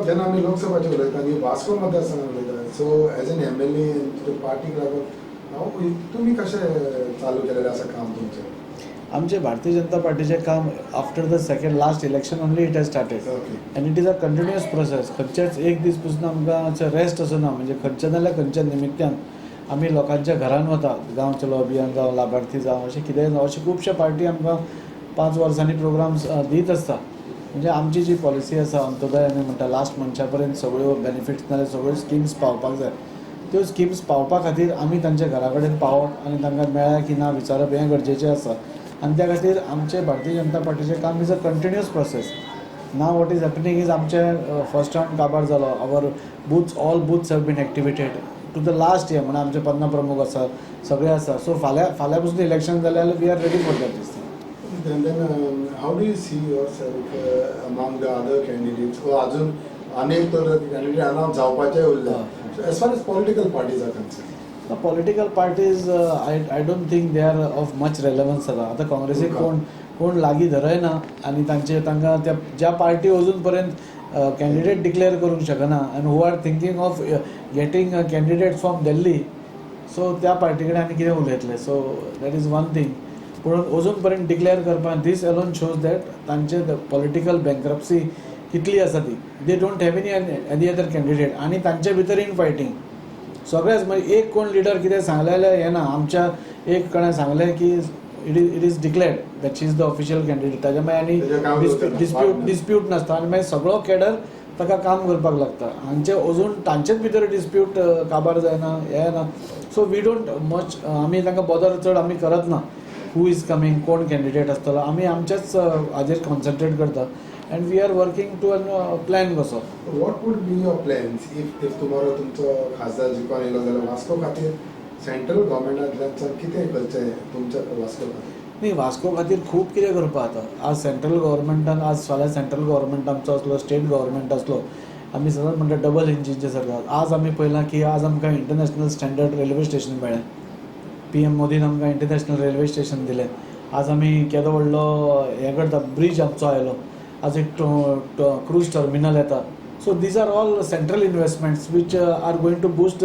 जेन्ना आमी लोकसभाचे उलयता न्ही वास्को मतदारसंघात उलयता सो एज एन MLA पार्टीक लागून तुमी कशें चालू केलेलें आसा काम तुमचें? आमचे भारतीय जनता पार्टीचे काम after the second last election only it has started end it is a continuous process. खंयचेच एक दीस पसून आमकां रेस्ट असो ना. म्हणजे खंयचे नाल्यार खंयच्या निमित्यान आमी लोकांच्या घरान वता. गांव चलो अभियान जावं, लाभार्थी जावं, अशें कितेंय जावं, अशे खुबशे पार्टी आमकां 5 वर्सांनी प्रोग्राम्स दीत आसता. म्हणजे आमची जी पॉलिसी आसा अंत्योदय आमी म्हणटा लास्ट मनशा पर्यंत सगळ्यो बेनिफिट्स नाल्यार सगळ्यो स्किम्स पावपाक जाय. त्यो स्किम्स पावपा खातीर आमी तांच्या घरा कडेन पावप आनी तांकां मेळ्ळ्या की ना विचारप हें गरजेचें आसा. आणि त्या खातीर आमचे भारतीय जनता पार्टीचें काम is a continuous process. Now what is happening is आमचे फर्स्ट राउंड काबार जालो. Our booths all booths have been activated to the last year. म्हणजे आमचे 15 प्रमुख आसा, सगळे आसा. सो फाल्यां पसून इलेक्शन जालें जाल्यार we are ready for that this thing. Then how do you see yourself among the other candidates? अजून अनेक तर कॅन्डिडेट अनाउन्स जावपाचे उरले. As far as political parties are concerned. The political parties, I don't think they are of much relevance आता. आता काँग्रेसीक कोण लागीं धरयना आनी तांकां त्या ज्या पार्टी अजून पर्यंत कॅन्डिडेट डिक्लेअर करूंक शकना आनी who are thinking of getting candidates from Delhi, so त्या पार्टी कडेन आनी कितें उलयतले. So that is one thing. पूण अजून पर्यंत डिक्लेअर करपा दीस अलोन शोज दॅट तांचे पॉलिटिकल बँक्रप्सी कितली आसा ती. They don't have any other candidate आनी तांचे भितर इन फायटींग सगळेच. म्हणजे एक कोण लिडर कितें सांगलें जाल्यार हें ना. आमच्या एक कडेन सांगलें की it is declared that she is the official candidate. ताच्या मागीर आनी डिस्प्यूट नासता आनी मागीर सगळो कॅडर ताका काम करपाक लागता. हांचे अजून तांचेच भितर डिस्प्यूट काबार जायना हें ना. सो वी डोंट मच आमी तांकां बदर चड आमी करत ना. हू इज कमींग, कोण कॅन्डिडेट आसतलो, आमी आमच्याच हाजेर कॉन्सन्ट्रेट करता. and we are working to a plan कसो. What would be your plans if tomorrow तुमचो खासदार जिखून येयलो जाल्यार वास्को खातीर सेंट्रल गव्हर्मेंटांतल्यान कितें करचें तुमच्या वास्को खातीर? न्ही, वास्को खातीर खूब कितें करपा जाता. आज सेंट्रल गव्हर्मेंटान आज फाल्यां सेंट्रल गव्हर्मेंट आमचो आसलो, स्टेट गव्हर्मेंट आसलो. आमी सदांच म्हणटा डबल इंजिनचे सरकार. आज आमी पळयलां की आज आमकां इंटरनॅशनल स्टँडर्ड रेल्वे स्टेशन मेळ्ळें. PM मोदीन आमकां इंटरनॅशनल रेल्वे स्टेशन दिलें. आज आमी केदो व्हडलो हें करता, ब्रीज आमचो आयलो. आज एक क्रूज टर्मिनल येता. So these are all central investments which are going to boost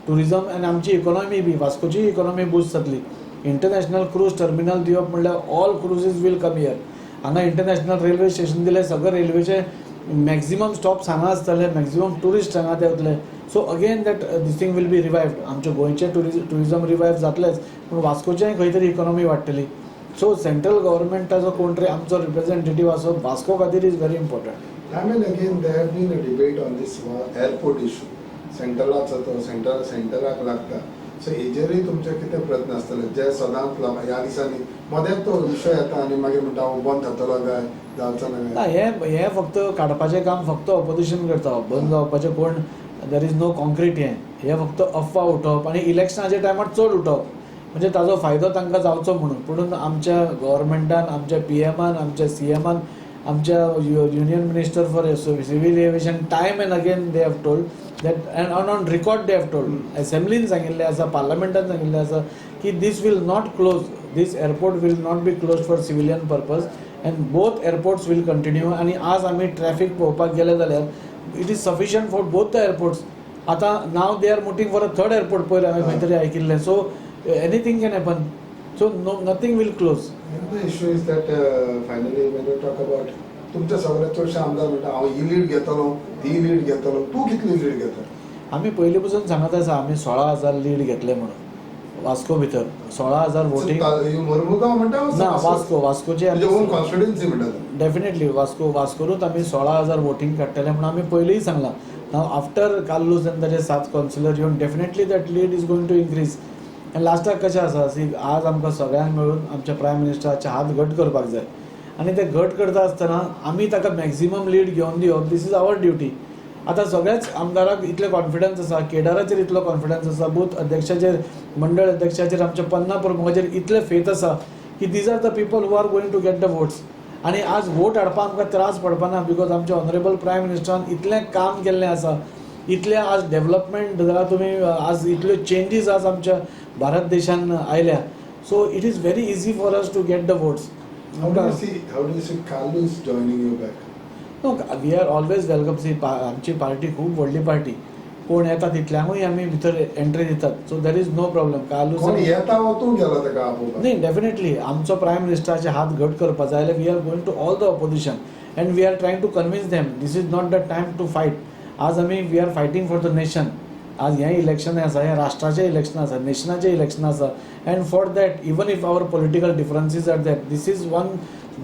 tourism आनी आमची इकॉनॉमी बी, वास्कोची इकॉनॉमी बूस्ट जातली. इंटरनॅशनल क्रूज टर्मिनल दिवप म्हणल्यार all cruises will come here. हांगा इंटरनॅशनल रेल्वे स्टेशन दिलें, सगळे रेल्वेचे मॅक्झिमम स्टॉप्स हांगा आसतले, मॅक्झिमम टुरिस्ट हांगा देंवतले. So again that this thing will be revived. आमचे गोंयचे टुरिजम रिवायव जातलेच, पूण वास्कोचेंय खंय तरी इकॉनॉमी वाडटली. सो सेंट्रल गव्हर्मेंटाचो कोण तरी आमचो रिप्रेझेंटेटीव आसो वास्को खातीर is very important. I mean again there have been a debate on this airport issue. सेंट्रलाचो तो सेंटराक लागता. सो हेजेरूय तुमचे कितें प्रयत्न आसतले जे सदांच ह्या दिसांनी मदेंच तो विशय येता आनी मागीर म्हणटा बंद जातलो काय जावचो ना. हें फक्त काडपाचें काम फक्त ऑपोजिशन करता. बंद जावपाचें कोण देर इज नो कॉन्क्रीट हें फक्त अफवा उठोवप आनी इलेक्शनाच्या टायमार चड उठोवप. म्हणजे ताजो फायदो तांकां जावचो म्हणून. पूण आमच्या गव्हर्मेंटान, आमच्या PMान, आमच्या CMान, आमच्या union minister for civil aviation time and again they have told that and on record they have told, असेंब्लीन सांगिल्लें आसा, पार्लमेंटान सांगिल्लें आसा की this will not close, this airport will not be close for civilian purpose and both airports will continue. आनी आज आमी ट्रॅफिक पळोवपाक गेले जाल्यार it is sufficient for both the airports. आतां now they are mooting for a third airport पयर हांवें खंय तरी आयकिल्लें. So anything can happen, so nothing will close. The issue is that finally when we talk about तुमच्या सगळ्यात चडशे आमदार म्हणटा हांव ही लीड घेतलो, ती लीड घेतलो. तूं कितली लीड घेता? आमी पयलीं पसून सांगत आसा आमी 16,000 लीड घेतले म्हणून वास्को भितर. 16,000 वोटींग मोरमुगांव म्हणटा ना, वास्कोचे ओन कॉन्स्टिट्युएन्सी म्हणटा. डेफिनेटली वास्कोरूच आमी 16,000 वोटींग काडटले म्हणून आमी पयलींय सांगलां. नाव आफ्टर कार्लोस आनी ताचे 7 कावन्सिलर येवन definitely that lead is going to increase. आनी लास्टाक कशें आसा आज आमकां सगळ्यांक मेळून आमच्या प्रायम मिनिस्टराचे हात घट करपाक जाय आनी ते घट करता आसतना आमी ताका मॅक्झिमम लीड घेवन दिवप, दीस इज आवर ड्युटी. आतां सगळ्याच आमदाराक इतले कॉन्फिडन्स आसा, केडराचेर इतलो कॉन्फिडन्स आसा, बूथ अध्यक्षाचेर, मंडळ अध्यक्षाचेर, आमच्या 50 प्रमुखाचेर इतले फेथ आसा की these are the people who are going to get the votes. आनी आज वोट हाडपाक आमकां त्रास पडपाना बिकॉज आमच्या ऑनरेबल प्रायम मिनिस्टरान इतलें काम केल्लें आसा, इतले आज डेव्हलपमेंट जाल्यार तुमी आज इतल्यो चेंजीस आज आमच्या भारत देशान आयल्या. So it is very easy for us to get the votes. How do you see Carlos joining you back? No we are always welcome. See आमची पार्टी खूब व्हडली पार्टी. कोण येता तितल्यांकूय आमी भितर एंट्री दितात. So there is no problem. कोण येता वचूंक गेला ताका आपोवपाक. नाही, डेफिनेटली आमचो प्रायम मिनिस्टराचे हात घट करपाक जाय जाल्यार we are going to all the opposition and we are trying to convince them this is not the time to fight. आज आमी we are fighting for the nation. आज हें इलेक्शन आसा, हें राष्ट्राचें इलेक्शन आसा, नेशनाचें इलेक्शन आसा. And for that even if our political differences are that this is one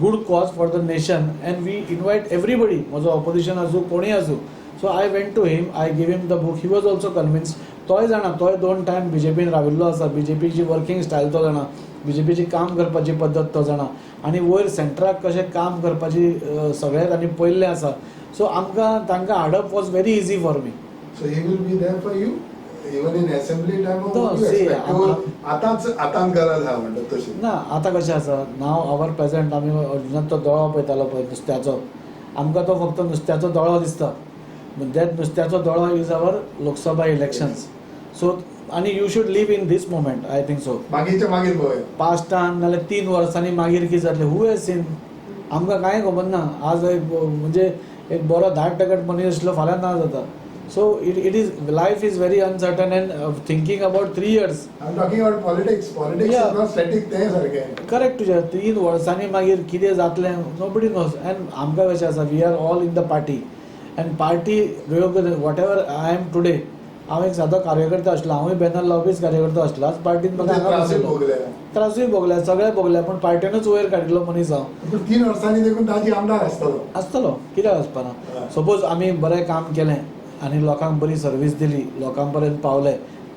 good cause for the nation and we invite everybody. म्हजो opposition आसूं कोणूय आसूं. So I went to him, I give him the book. He was also convinced. तोय जाणा, तोय 2 time बीजेपीन राविल्लो आसा. बीजेपीची working style तो जाणा, बीजेपीची काम करपाची पद्दत तो जाणा आनी वयर सेंटराक कशें काम करपाची सगळें तांणी पळयल्लें आसा. सो आमकां तांकां हाडप was very easy for me. So he will be there for you even in assembly time or No, what you see, expect? आतांच गरज आहा म्हणटा तशी. ना, आतां कशें आसा, नाव आवर प्रेझेंट आमी अर्जुनाक तो दोळो पळयतालो पळय नुस्त्याचो, आमकां तो फक्त नुस्त्याचो दोळो दिसता. दॅट नुस्त्याचो दोळो is our Lok Sabha elections. So आनी you should live in this moment. I think so. मागीरच्या मागीर पळय पास्टान नाल्यार 3 वर्सांनी मागीर कितें जातलें हू हॅज सीन. आमकां कांय खबर ना. आज म्हणजे एक बरो 10% मनीस आसलो, फाल्यां ना जाता. So it is life is very uncertain and thinking about 3 years. I'm talking about politics. Politics Yeah. is not static तें सारकें. करेक्ट तुजें. 3 वर्सांनी मागीर कितें जातलें नोबडी नोज. एंड आमकां कशें आसा, we are all in the party and party whatever I am today. हांव एक सादो कार्यकर्ता आसलो, हांवूय बॅनर लावपीच कार्यकर्ता आसलो. आज पार्टीन म्हाका हांगा त्रासूय बसयलो. भोगल्या. त्रासूय भोगल्या, सगळें भोगल्या, पूण पार्टीनूच वयर काडिल्लो मनीस हांव. पूण 3 वर्सांनी देखून ताजी आमदार आसतलो. आसतलो, कित्याक आसपाना. सपोज आमी बरें काम केलें आनी लोकांक बरी सर्वीस दिली, लोकां पर्यंत पावले,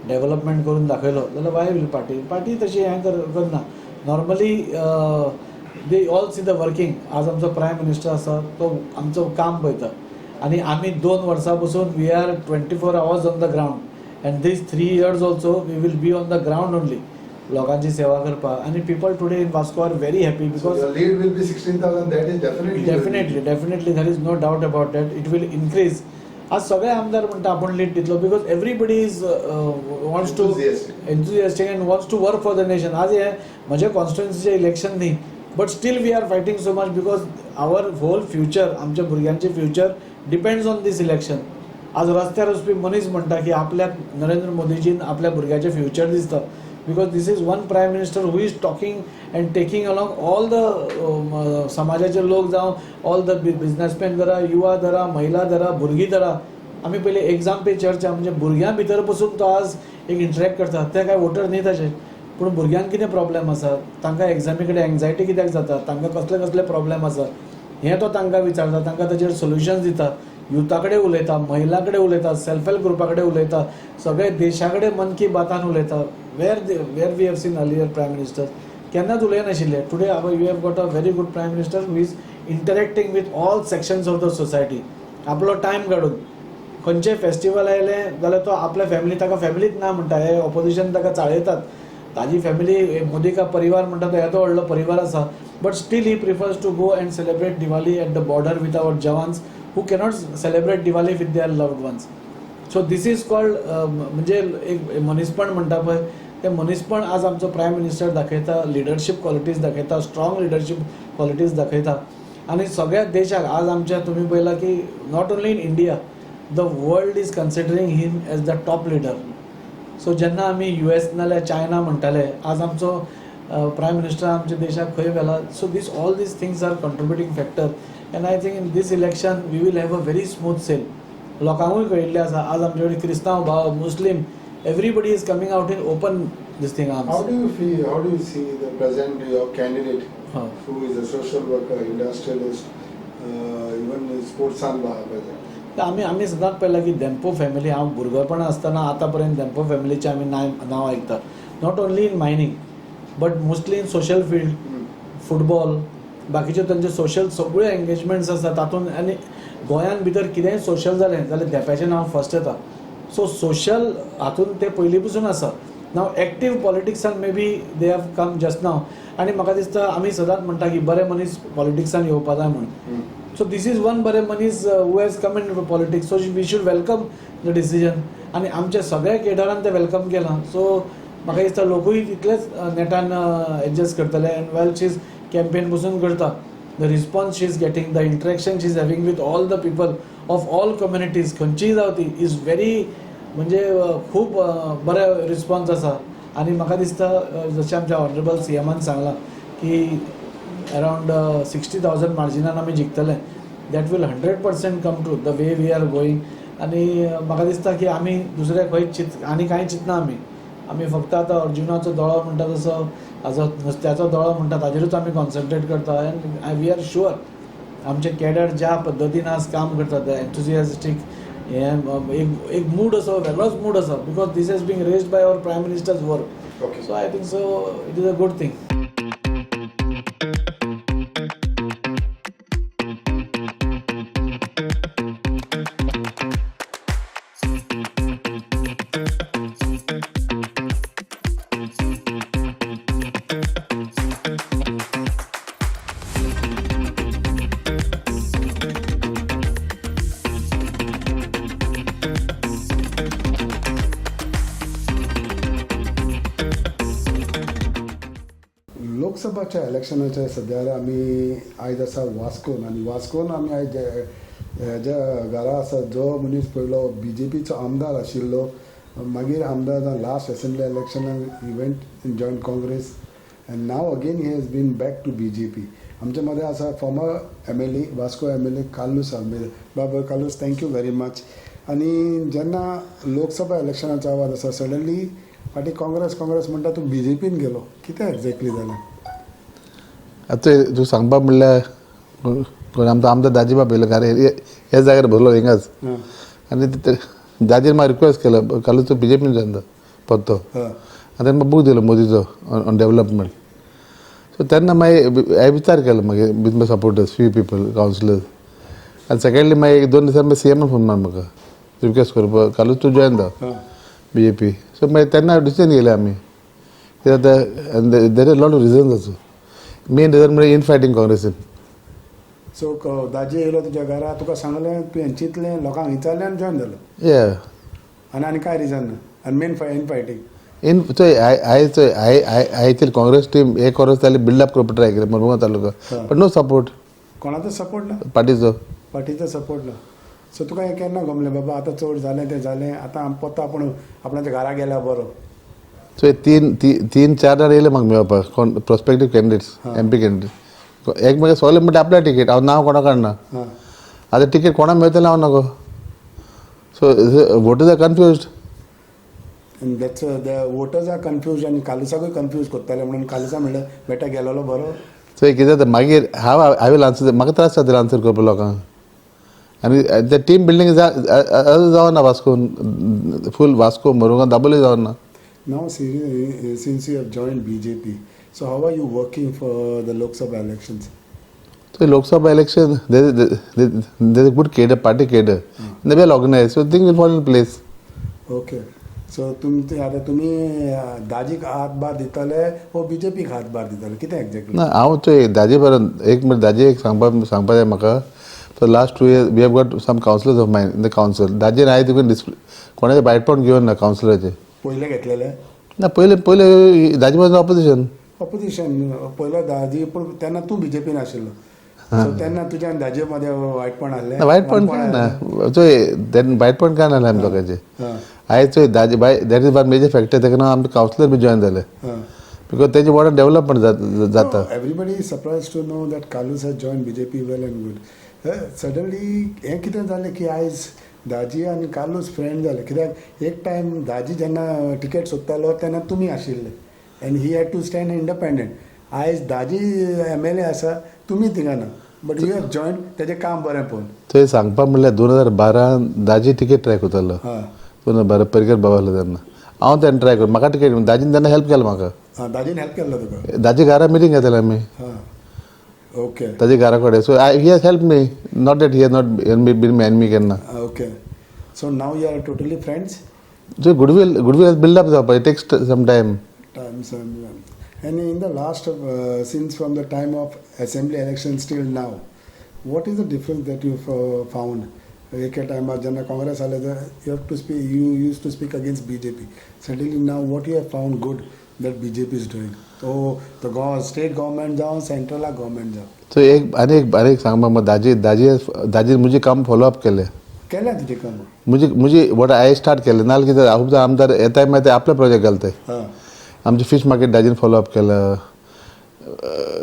डेव्हलपमेंट करून दाखयलो, जाल्यार वाय वील पार्टी तशी हें करना. Normally they all see the working. आज आमचो प्रायम मिनिस्टर आसा, तो आमचो काम पळयता आनी आमी 2 वर्सां पसून we are 24 hours on the ground and this 3 years also we will be on the ground only लोकांची सेवा करपाक. आनी people today in Vasco are very happy So because your lead will be 16,000. That is definitely there is no doubt about that. It will increase. आज सगळे आमदार म्हणटा आपण lead दितलो because everybody is wants to enthusiastic and wants to work for the nation. आज हे म्हजे कॉन्स्टिट्युएन्सीचें इलेक्शन न्ही, but still we are fighting so much because our whole future, आमच्या भुरग्यांचें future depends on this election. आज रस्त्यार वचपी मनीस म्हणटा की आपल्याक नरेंद्र मोदीजीन आपल्या भुरग्याचें फ्युचर दिसता. Because this is one prime minister who is talking and taking along all the समाजाचे लोक जावं, ऑल द बिझनेसमॅन धरा, युवा धरा, महिला धरा, भुरगीं धरा. आमी पयलीं एग्जाम पे चर्चा म्हणजे भुरग्यां भितर पसून तो आज एक इंटरॅक्ट करता. ते काय वोटर न्ही ताचे, पूण भुरग्यांक कितें प्रॉब्लेम आसा, तांकां एग्जामी कडेन एंग्जायटी कित्याक जाता, तांकां कसले कसले प्रॉब्लेम आसा हें तो तांकां विचारता, तांकां ताचेर सोल्युशन्स दिता. युथा कडेन उलयता, महिला कडेन उलयता, सेल्फ हेल्प ग्रुपा कडेन उलयता, सगळे देशा कडेन मन की बातान उलयता. Where we have seen earlier prime minister केन्नाच उलयनाशिल्ले. Today we have got a very good prime minister who is interacting with all sections of the society. आपलो टायम काडून खंयचें फेस्टिवल आयलें जाल्यार तो आपल्या फॅमिली, ताका फॅमिलीच ना म्हणटा, हे ऑपोजिशन ताका चाळयतात. ताजी फॅमिली मोदी का परिवार म्हणटा तो येदो व्हडलो परिवार आसा, but still he prefers to go and celebrate Diwali at the border with our jawans who cannot celebrate Diwali with their loved ones. So this is called म्हणजे एक मनीसपण म्हणटा पळय, ते मनीसपण आज आमचो प्रायम मिनिस्टर दाखयता. लिडरशीप क्वॉलिटीज दाखयता, स्ट्रॉंग लिडरशीप क्वॉलिटीज दाखयता. आनी सगळ्या देशाक आज आमच्या तुमी पळयलां की not only in India, the world is considering him as the top leader. So जेन्ना आमी US नाल्यार चायना म्हणटाले, आज आमचो प्रायम मिनिस्टर आमच्या देशाक खंय गेला. So all this things are contributing factor and I think in this election we will have a very smooth sail. लोकांकूय कळिल्लें आसा. आज आमचे कडेन क्रिस्तांव भाव, मुस्लीम, everybody is coming out in open this thing arms. How do you see the present your candidate who is a social worker, industrialist, even sportsan present? आमी सदांच पळयलां की धेंपो फॅमिली, हांव भुरगेपण आसतना आतां पर्यंत धेंपो फॅमिलीचें आमी नांव आयकता. Not only in mining but mostly in social field, football, बाकीचे तांचे सोशल सगळे एंगेजमेंट्स आसा तातूंत. आनी गोंयान भितर कितेंय सोशल जालें जाल्यार धेंप्याचें नांव फर्स्ट येता. सो सोशल हातूंत ते पयलीं पसून आसा. नाव एक्टीव पॉलिटिक्सान may be they have come just now. आनी म्हाका दिसता आमी सदांच म्हणटा की बरे मनीस पॉलिटिक्सान येवपा जाय म्हणून. सो दीस इज वन बरे मनीस who has come in politics. So we should welcome the decision. आनी आमच्या सगळ्या केडरान ते वेलकम केलां. सो म्हाका दिसता लोकूय तितलेच नेटान एडजस्ट करतले. End well she is campaign पसून करता. the response she is getting, the interaction she is having with all the people of all communities, खंयचीय जावं ती, is very म्हणजे खूब बरें रिस्पॉन्स आसा. आनी म्हाका दिसता जशें आमच्या ऑनरेबल CMन सांगलां की अरावंड 60,000 मार्जिनान आमी जिखतले. That will 100% come true the way we are going. आनी म्हाका दिसता की आमी दुसरे खंय आनी कांय चिंतना आमी फक्त आतां अर्जुनाचो दोळो म्हणटा तसो हाजो नुस्त्याचो दोळो म्हणटा ताजेरूच आमी कॉन्सन्ट्रेट करता. एंड वी आर शुअर आमचे कॅडर ज्या पद्दतीन आज काम करतात, एन्थुजियास्टीक एक मूड असो, वेगळोच मूड आसा, because this has been raised by our prime ministers work. Okay. So I think so it is a good thing. लोकसभाच्या इलेक्शनाच्या सद्यार आमी आयज आसा वास्कोन, आनी वास्कोन आमी आयज हेज्या घरा आसा जो मनीस पयलो BJPचो आमदार आशिल्लो, मागीर आमदार जावन लास्ट असेंब्ली इलेक्शनान he went in join Congress and now again he has been back to BJP. आमच्या मदें आसा former MLA Vasco MLA Carlos Almeida. बाबा कालूस, थँक्यू व्हेरी मच. आनी जेन्ना लोकसभा इलेक्शनाचो आवाज आसा सडनली फाटीं काँग्रेस म्हणटा तूं BJPन गेलो, कितें एक्झॅक्टली जालें? आतां तूं सांगपाक म्हणल्यार कोण आमदार दाजीबाब येयलो घरा ह्या जाग्यार भरलो हिंगाच. आनी दाजीन म्हाका रिक्वेस्ट केलो कालूच तूं BJPन जॉयन परतो. आनी तेन्ना बूक दिलो मोदीचो ऑन डेवलपमेंट. सो तेन्ना मागीर हांवें विचार केलो मागीर with my supporters few people councillors. आनी सेकंडली मागीर 2 दिसांनी मागीर CMन फोन मार म्हाका रिक्वेस्ट करपाक कालूच तूं जॉयन जावं BJP. सो मागीर तेन्ना डिसिजन घेयलें आमी. There are lot of reasons आसो. मेन रिजन म्हणजे इनफायटींग काँग्रेसीन. सो दाजी येयलो तुज्या घरा, तुका सांगलें, तूं हें चिंतलें, लोकांक विचारलें आनी जॉयन जालो. या आनी कांय रिजन ना. आनी मेन इनफायटींग हांवें काँग्रेस टीम एक वर्स जाली बिल्डअप करपाक ट्राय केलें मडगांव तालुका, बट नो सपोर्ट. कोणाचो सपोर्ट ना? पार्टीचो सपोर्ट ना. सो तुका हें केन्ना गमलें बाबा आतां चड जालें तें जालें, आतां परतो आपूण आपणाच्या घरा गेल्या बरो? सो 3-4 जाण येयले म्हाका मेळपाक कोण प्रोस्पेक्टीव कॅन्डिडेट्स MP कॅन्डिडेट. एक म्हाका सगळे म्हणटा आपल्या टिकेट, हांव नांव कोणा काडना. आतां टिकेट कोणा मेळटलें हांव नाको. So voters are confused. आनी that's the voters are confuse आनी कालुसाकूय कन्फ्यूज कोत्ताले म्हणून कालुसा म्हणलें बेटा गेलोलो बरो. सो कितें जाता मागीर हांव वील आन्सर, म्हाका त्रास जाता आन्सर करपाक लोकांक. आनी ते टीम बिल्डींग जावना वास्कोन, फूल वास्को मरुगांव दाबोली जावना. Now, since you have joined BJP, so how are you working for the Lok Sabha elections? So Lok Sabha election, there's a good cadre, party cadre. They well organized, so things will fall in place. Okay. So तुम्ही दाजीक हातभार दिताले वो BJPक हातभार दिताले, कितें exactly? ना हांव दाजी बरोबर एक मिनट दाजी एक सांगपा जाय म्हाका. So last 2 years we have got some councillors of mine in the council. दाजीन हांवें तुका कोणाचें बायटपॉण घेवन ना कावन्सिलराचें. पयले घेतलेले? ना पयले दाजी वॉज ऑपोजिशन. पयलो दाजी, पूण तेन्ना तूं BJPन आशिल्लो. सो तेन्ना तुज्या आनी दाजे मदें वायटपण आहलें? वायटपण काय ना. चोय वायटपण काय नाहलें आमी दोगांचें. हांवें चोय Daji that is one major factor तेका लागून आमचे कावन्सिलर बी जॉयन जाले. बिकॉज तेजे वांगडा डेवलपमेंट जाता. Everybody is surprise to know that Carlos has join BJP well and good. Suddenly हें कितें जालें की आयज दाजी आनी कालूस फ्रेंड जाले, कित्याक एक टायम दाजी जेन्ना टिकेट सोदतालो तेन्ना तुमी आशिल्ले and he had to stand independent. आयज दाजी MLA आसा, तुमी थिंगा ना, बट यू हॅव जॉयन तेजें काम बरें पळोवन. थंय सांगपाक म्हणल्यार 2012 दाजी टिकेट ट्राय करतालो. 2012 परिकर बाबा आहलो तेन्ना हांव तेन्ना ट्राय करून म्हाका टिकेट दाजीन तेन्ना हेल्प केलो म्हाका. दाजीन हेल्प केल्लो तुका? दाजी घरा मिटींग घेताले आमी. ओके. ताजे घरा कडेन. So he has help me, not that he has not been my enemy केन्ना. Okay. So now you are totally friends? So goodwill has build up जावपाक, it takes some time. And in the last, since from the time of assembly elections till now, what is the difference that you've found? Eke time jenna Congress ale you have to speak, you used to speak against BJP. Suddenly now, what you have found good that BJP is doing? तो state government जावं सेंट्रलाक government जावं so एक सांग म्हाका दाजी मुझे काम follow up केले केल्या तुजें काम मुझे वॉट आय स्टार्ट केले नाल कितें खूब आमदार येताय मागीर ते आपले प्रोजेक्ट घालताय हां आमचे फिश मार्केट दाजीन फॉलोअप केलं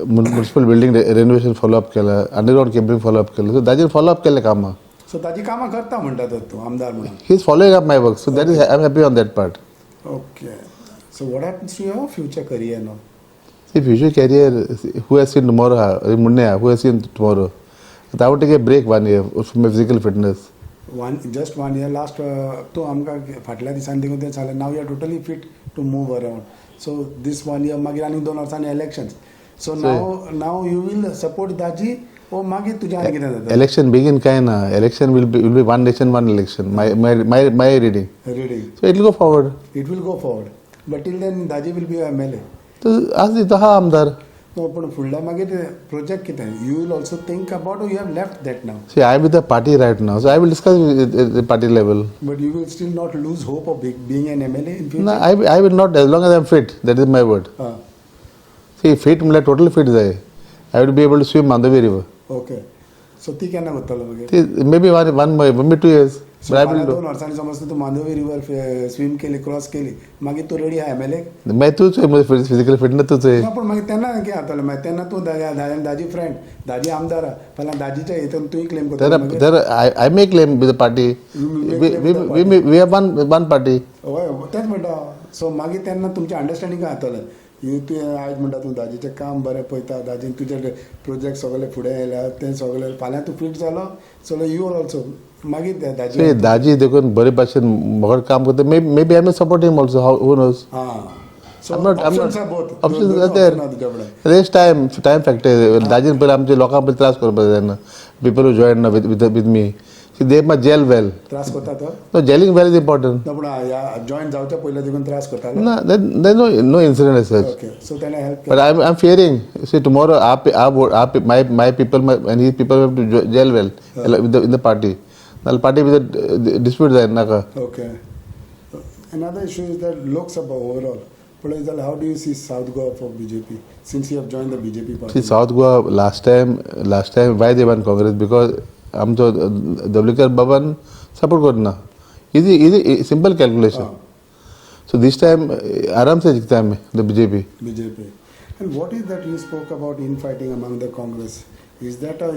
म्युनिसिपल बिल्डिंग रेनोवेशन फॉलोअप केलं अंडरग्राउंड केबलिंग फॉलोअप केलं सो दाजीन फॉलोअप केले कामां सो ताजी कामां करता म्हणटा तूं आमदार म्हणून he is following up my work so that is I am happy on that part okay so what happens to your future career no see future career who has seen tomorrow मुन्ने who has seen tomorrow I want take a break 1 year from my physical fitness just 1 year last तूं आमकां फाटल्या दिसांनी देखून तें सांगलें now you are totally fit to move around so this 1 year मागीर आनी 2 वर्सांनी elections so now you will support Daji ओ मागीर तुजें आनी कितें जाता इलेक्शन बेगीन काय ना election will be one nation one election my reading reading so it will go forward it will go forward but till then Daji will be MLA तो आज दिता हा आमदार नो पूण फुडल्या मागीर प्रोजेक्ट कितें you will also think about you have left that now see I with the party right now so I will discuss party level but you will still not lose hope of being an MLA in ना future I will not as long as I am fit that is my word हां see fit म्हळ्यार total fit जाय I would be able to swim Mandavi river okay so ती केन्ना करतलो मागीर maybe maybe 2 years but I will 2 do वर्सांनी समज तूं मांडोवी रिवर स्विम केली क्रॉस केली मागीर तूं रेडी आहा MLA मागीर तूच फिजिकल फिटनेस तूच ना पूण मागीर तेन्ना कितें जातलें मागीर तेन्ना तूं दाजी फ्रेंड दाजी आमदार फाल्यां दाजीच्या हितून तुवें क्लेम करतलो मागीर there I may claim with the party we have one party हय तेंच म्हणटा सो मागीर तेन्ना तुमचें अंडरस्टँडींग जातलें तुवें आयज म्हणटा तूं दाजीचें काम बरें पळयता दाजीन तुजे प्रोजेक्ट सगळे फुडें येयल्या तें सगळें फाल्यां तूं फिट जालो सो यू आर ऑल्सो मागीर दाजी दाजी देखून बरे भाशेन म्हाका काम करता maybe I may support him also who knows हां so I'm not options are both options are there there is time factor दाजीन पयलीं आमचे लोकांक पयलीं त्रास करपाक जायना people who joined with me see they must gel well त्रास करता तो no gelling well is important ना पूण जॉईन जावच्या पयलीं देखून त्रास करता no there no incident as such okay so तेणें help but I'm fearing see tomorrow my people and his people have to gel well in the party नाल party with the dispute जाय नाका Okay. Another issue is that Lok Sabha overall. But how do you see South Goa for BJP since you have joined the BJP party? see South Goa last time why they won Congress because आमचो दवलीकर बाबान support करना easy simple calculation so this time आराम से जिकता है the BJP BJP. And what is that you spoke about infighting among the Congress? Is that a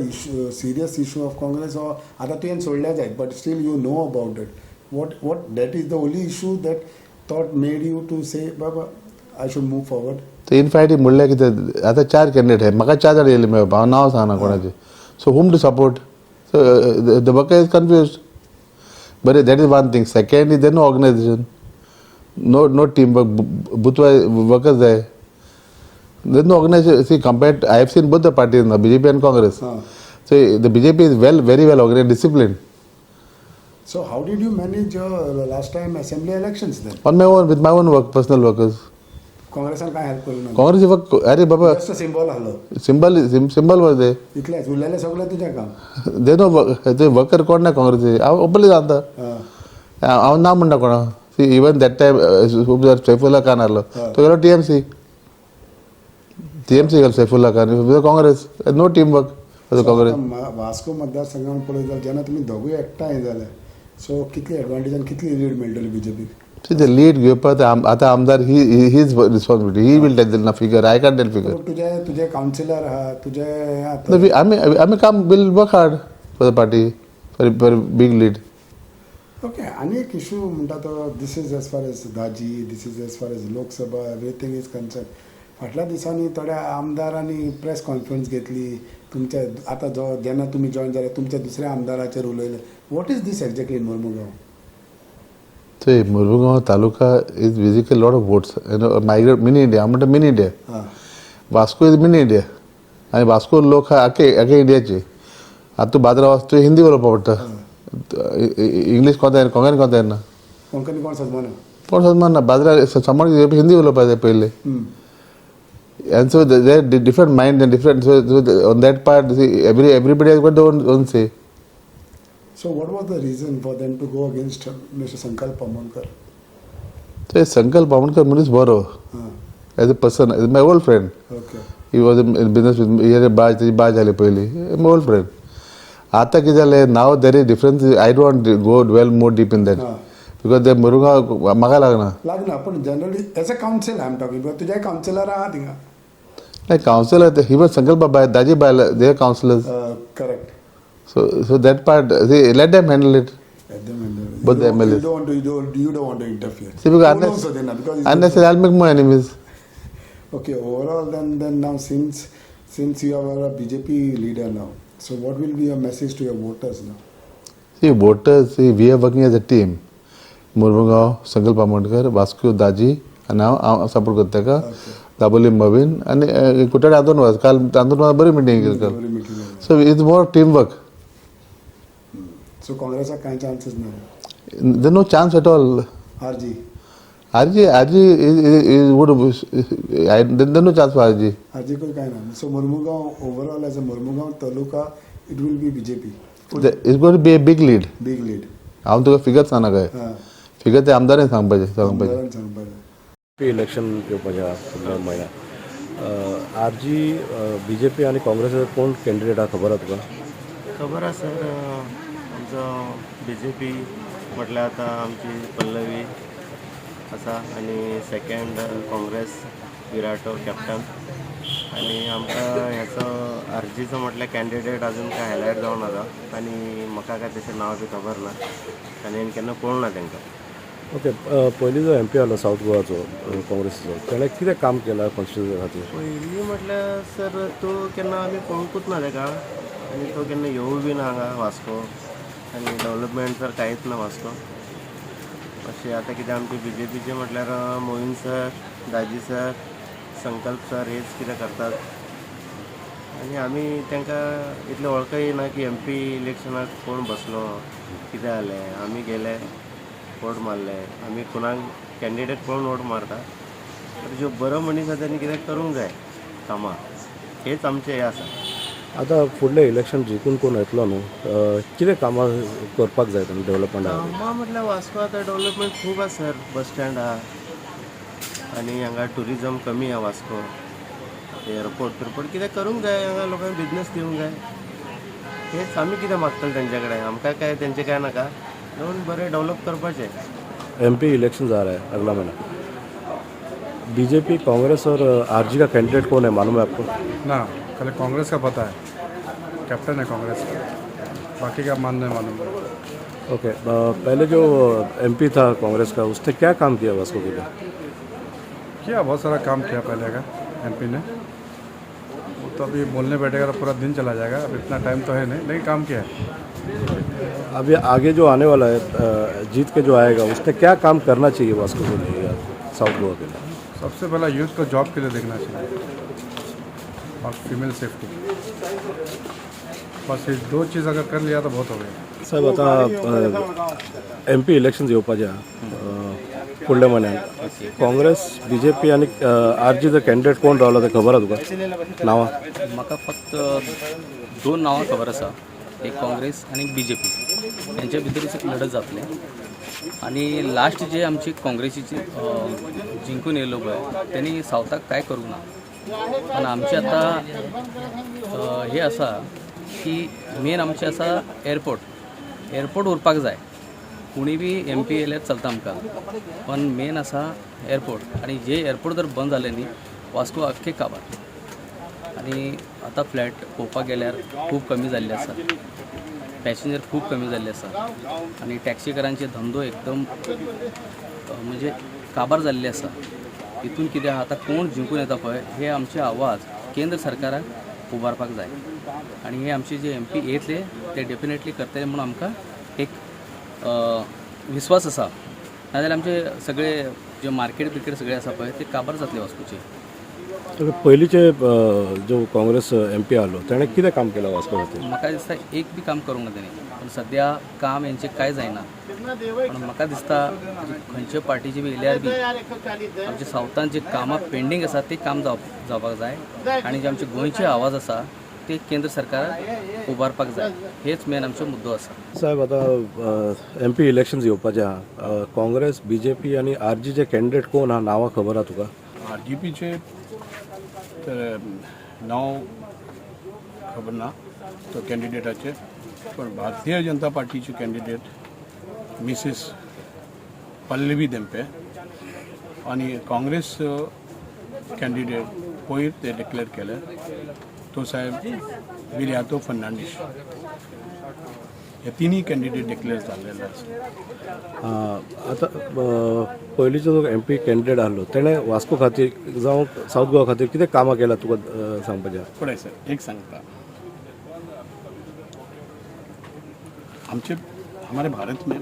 serious issue of Congress or आता तुवें सोडल्या जाय but still you know about it? What that is the only issue that thought made you to say Baba I should move forward? तो इनफायटिंग म्हणल्यार कितें आतां 4 candidate आहाय म्हाका 4 जाण येयले मेळप हांव नांव सांगना कोणाचें so whom to support so the worker is confused but that is one thing second is there no organization no teamwork booth workers जाय there is no organization see compared I have seen both the parties now BJP and Congress so the BJP is very well organized disciplined So how did you manage your last time assembly elections then? on my own with my own work personal workers काँग्रेसान काय help केलं ना Congress work अरे बाबा just symbol आसलो symbol was there इतलेंच उरलेलें सगळें तुजें काम they no ते वर्कर कोण ना काँग्रेस हांव ओपनली सांगता हांव ना म्हणटा कोणा see even that time Saifullah Khan आसलो तो गेलो TMC गेलो Saifullah Khan Congress no team work Congress Vasco मतदारसंघान पळयत जाल्यार जेन्ना तुमी दोगूय एकठांय जाले सो कितली एडवांटेज आनी कितली लीड मेळटली BJP सी द लीड घेवपाक आतां आमदार he is responsibility he will tell ना figure I can tell figure तुजे कावन्सिलर आहा तुजे आमी काम will work hard for the party for big lead okay आनी एक इशू म्हणटा तो this is as far as Daji this is as far as Lok Sabha everything is concern फाटल्या दिसांनी थोड्या आमदारांनी प्रेस कॉन्फरन्स घेतली तुमच्या आतां जो जेन्ना तुमी जॉयन जाले तुमच्या दुसऱ्या आमदाराचेर उलयले what is this exactly in Mormugao So Murugao Taluka is basically a lot of votes. Migrate mini India. I'm not a mini India. Vasco is mini India. आणि वास्को लोक आखे इंडियाचे आता तू बाजरा वाचतो हिंदी उलोवपा पडटा इंग्लीश कोणता येना कोंकणी कोणता येना कोंकणी कोण सजमाना कोण सजमान ना बाजरा समोर हिंदी उलोवपा जाय पयले and so there are different mind and different so on that part see everybody has got their own say. So what was the reason for them to go against Mr. Sankalp Amankar? So Sankalp Amankar मनीस बरो as a person, as my old friend. Okay he was in business with बाय तेजी बाय झाली पयली, my old friend. आतां कितें जालें, now there is difference. I don't go well more deep in that हां बिकॉज ते मुरुगांव म्हाका लागना. लागना पूण generally as a council I am talking तुझ्या कावन्सिलर आहा थिंगा like councillor he was Sankalp बाबाय, दाजी बाय, they are councillors. Correct So that part, let them handle it. But the MLAs. You don't want to interfere. See, because Who knows then, because it's unnecessary, I'll make more enemies. Okay, overall then now since you are a BJP leader now, so what will be your message to your voters now? See, voters, we are working as a team. Murmugao, Sankalp Amondkar, Vasco, Daji, and now support करते का दाबोली मवीन आणि कुठे आंदोलन was काल आंदोलन बरी meeting केली काल. Every meeting like that. So it's more teamwork. So Congress have kind chances now. There's no chance at all. RG. RG would there's no chance for RG. RG कोई काय ना. So Murmugao overall as a Murmugao taluka, it will be BJP. It's going to be a big lead. Big lead. हांव तुका figure सांगना काय. हां. Figure ते आमदारान सांगपाचें सांगपाचें. आमदारान सांगपाचें. इलेक्शन येवपाचें फुडल्या म्हयन्यात. आरजी BJP आनी काँग्रेसाचो कोण कॅन्डिडेट आहा खबर आहा तुका? खबर आसा सर, आमचो BJP म्हटल्यार आतां आमची पल्लवी आसा आनी सेकंड काँग्रेस विराटो कॅप्टन आनी आमकां ह्याचो आरजीचो म्हटल्यार कॅन्डिडेट अजून काय हायलायट जावन आसा आनी म्हाका काय तेचें नांव बी खबर ना आनी हांवें केन्ना पळोवंक ना तांकां. ओके, पयलीं जो MP आलो साऊथ गोवाचो काँग्रेसीचो, ताणें कितें काम केलां कॉन्स्टिट्युन्सी खातीर? पयलीं म्हटल्यार सर तो केन्ना आमी पळोवंकूच ना ताका आनी तो केन्ना येवूय बी ना हांगा वास्को आनी डेवलपमेंट तर कांयच ना वास्को. अशें आतां कितें आमचे BJPचे म्हटल्यार मोहीन सर, दाजी सर, संकल्प सर हेच कितें करतात आनी आमी तांकां इतलें वळखय ना की MP इलेक्शनाक कोण बसलो, कितें जालें. आमी गेले, वोट मारले, आमी कोणाक कॅन्डिडेट पळोवन वोट मारता. तर जो बरो मनीस आसा ताणी कितें करूंक जाय कामां, हेच आमचें हें आसा. आतां फुडलें इलेक्शन जिखून कोण येतलो न्हू, कितें कामां करपाक जाय ताणें डेवलपमेंटा खातीर? कामां म्हटल्यार वास्को आतां डेवलपमेंट खूब आसा सर. बस स्टँड आहा आनी हांगा टुरिजम कमी आहा वास्को. एअरपोर्ट कितें करूंक जाय, हांगा लोकांक बिजनस दिवंक जाय. हेच आमी कितें मागतले तेंचे कडेन, आमकां काय तेंचें काय नाका, येवन बरें डेवलप करपाचें. MP इलेक्शन जा रहा है अगला महीना. BJP, कांग्रेस और RG का कैंडिडेट कौन है मालूम है आपको? ना, खाली कांग्रेस का पता है, कैप्टन है कांग्रेस का, बाकी का मान नहीं मालूम. ओके, पहले जो MP था कांग्रेस का, उसने क्या काम किया वास्को के लिए? किया बहुत सारा काम किया पहले का MP ने. वो तो अभी बोलने बैठेगा तो पूरा दिन चला जाएगा, अब इतना टाइम तो है नहीं, लेकिन काम किया है. अभी आगे जो आने वाला है, जीत के जो आएगा, उसने क्या काम करना चाहिए वास्को के लिए या साउथ गोवा के लिए? सबसे पहला यूथ को जॉब के लिए देखना चाहिए और फीमेल सेफ्टी, बस ये दो चीज़ अगर कर लिया तो बहुत हो गया. साहेब आता MP इलेक्शन येवपाचें आहा फुडल्या म्हयन्यात. काँग्रेस, BJP आनी RGचो कॅन्डिडेट कोण रावला तें खबर आहा तुका नांवां? म्हाका फक्त दोन नांवां खबर आसा, एक काँग्रेस आणि एक BJP. यांच्या भितरच एक लढत जातलें आणि लास्ट जे आमची काँग्रेसीची जिंकून येयलो पळय त्यांनी सावथाक काय करूंक ना. पण आमचे आतां हे आसा की मेन आमचें आसा एअरपोर्ट उरपाक जाय. कोणी बी MP येयल्यार चलता आमकां, पण मेन आसा एअरपोर्ट. आणि जे एअरपोर्ट जर बंद जालें न्ही, वास्को आख्खे काबार. आणि आता फ्लॅट पळोवपाक गेल्यार खूब कमी जाल्ले आसा, पॅसेंजर खूब कमी जाल्ले आसा आणि टॅक्सीकारांचे धंदो एकदम म्हणजे काबार जाल्ले आसा. हितून कितें आहा, आतां कोण जिंकून येता पळय हे आमचे आवाज केंद्र सरकाराक उबारपाक जाय आणि हे आमचे जे MP येतले ते डेफिनेटली करतले म्हणून आमकां एक विश्वास आसा. नाजाल्यार आमचे सगळे जे मार्केट बिर्केट सगळे आसा पळय ते काबार जातले वास्कोचे. पयलींचे जो काँग्रेस MP आलो ताणें कितें काम केलां वास्को खातीर? म्हाका दिसता एक बी काम करूंक ना तेणी, पण सद्या काम हेंचें कांय जायना. पण म्हाका दिसता खंयचे पार्टीचे बी येयल्यार बी आमच्या सावथान जे कामां पेंडींग आसा ते काम जावपाक जाय आनी जे आमचे गोंयचे आवाज आसा ते केंद्र सरकाराक उबारपाक जाय. हेच मेन आमचो मुद्दो आसा. साहेब आतां MP इलेक्शन येवपाचें आहा. काँग्रेस, BJP आनी RGचे कॅन्डिडेट कोण आहा नांवां खबर आहा तुका? आरजीपीचे तर नाव खबर ना तो कॅन्डिडेटाचे, पण भारतीय जनता पार्टीचे कॅन्डिडेट मिसेस पल्लवी देंपे आणि काँग्रेस कॅन्डिडेट पयर ते डिक्लेअर केले तो साहेब विलियातो फर्नांडीस. हे तिन्ही कॅन्डिडेट डिक्लेअर जाल्लेले आसा. आतां पयलींचो जो MP कॅन्डिडेट आहलो तेणें वास्को खातीर जावं सावथ गोवा खातीर कितें कामां केलां तुका सांगपाचें? पळय सर, एक सांगता, हमारे भारत में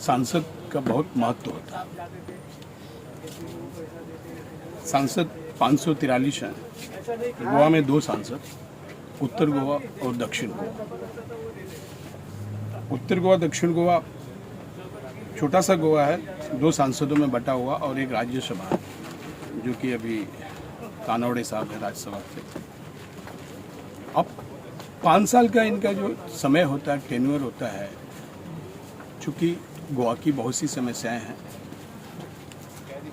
सांसद का बहुत महत्व होता है. सांसद 543 हैं. गोवा में 2 सांसद, उत्तर गोवा और दक्षिण गोवा. उत्तर गोवा दक्षिण गोवा छोटा सा गोवा है, 2 सांसदों में बटा हुआ, और एक राज्यसभा है जो कि अभी कानवड़े साहब है राज्यसभा से. अब 5 साल का इनका जो समय होता है, टेन्योर होता है, चूँकि गोवा की बहुत सी समस्याएं हैं,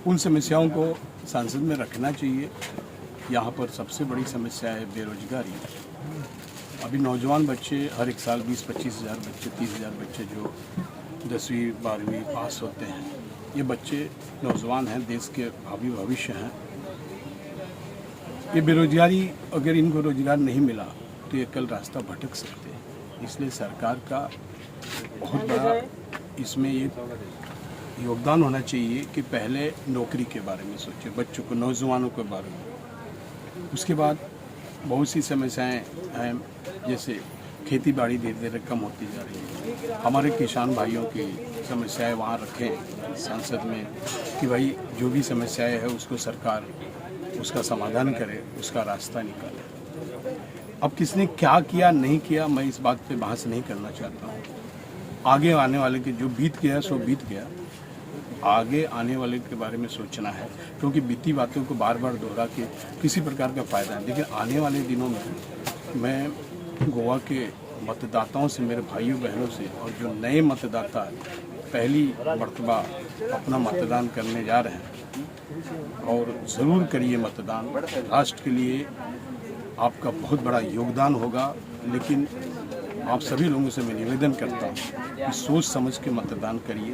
उन समस्याओं को संसद में रखना चाहिए. यहाँ पर सबसे बड़ी समस्या है बेरोजगारी. अभी नौजवान बच्चे हर एक साल 20-25 हज़ार बच्चे, 30 हज़ार बच्चे जो 10वीं 12वीं पास होते हैं, ये बच्चे नौजवान हैं, देश के भावी भविष्य हैं. ये बेरोजगारी, अगर इनको रोजगार नहीं मिला तो ये कल रास्ता भटक सकते हैं. इसलिए सरकार का बहुत बड़ा इसमें ये योगदान होना चाहिए कि पहले नौकरी के बारे में सोचे, बच्चों को, नौजवानों के बारे में. उसके बाद बहुत सी समस्याएं हैं, जैसे खेती बाड़ी धीरे धीरे कम होती जा रही है. हमारे किसान भाइयों की समस्याएं वहाँ रखें संसद में कि भाई जो भी समस्याएं है उसको सरकार उसका समाधान करे, उसका रास्ता निकाले. अब किसने क्या किया नहीं किया, मैं इस बात पे बहस नहीं करना चाहता हूँ. आगे आने वाले के जो बीत गया सो बीत गया, आगे आने वाले के बारे में सोचना है, क्योंकि बीती बातों को बार बार दोहरा के किसी प्रकार का फ़ायदा है. लेकिन आने वाले दिनों में मैं गोवा के मतदाताओं से, मेरे भाइयों बहनों से, और जो नए मतदाता पहली मर्तबा अपना मतदान करने जा रहे हैं, और ज़रूर करिए मतदान. राष्ट्र के लिए आपका बहुत बड़ा योगदान होगा. लेकिन आप सभी लोगों से मैं निवेदन करता हूँ कि सोच समझ के मतदान करिए.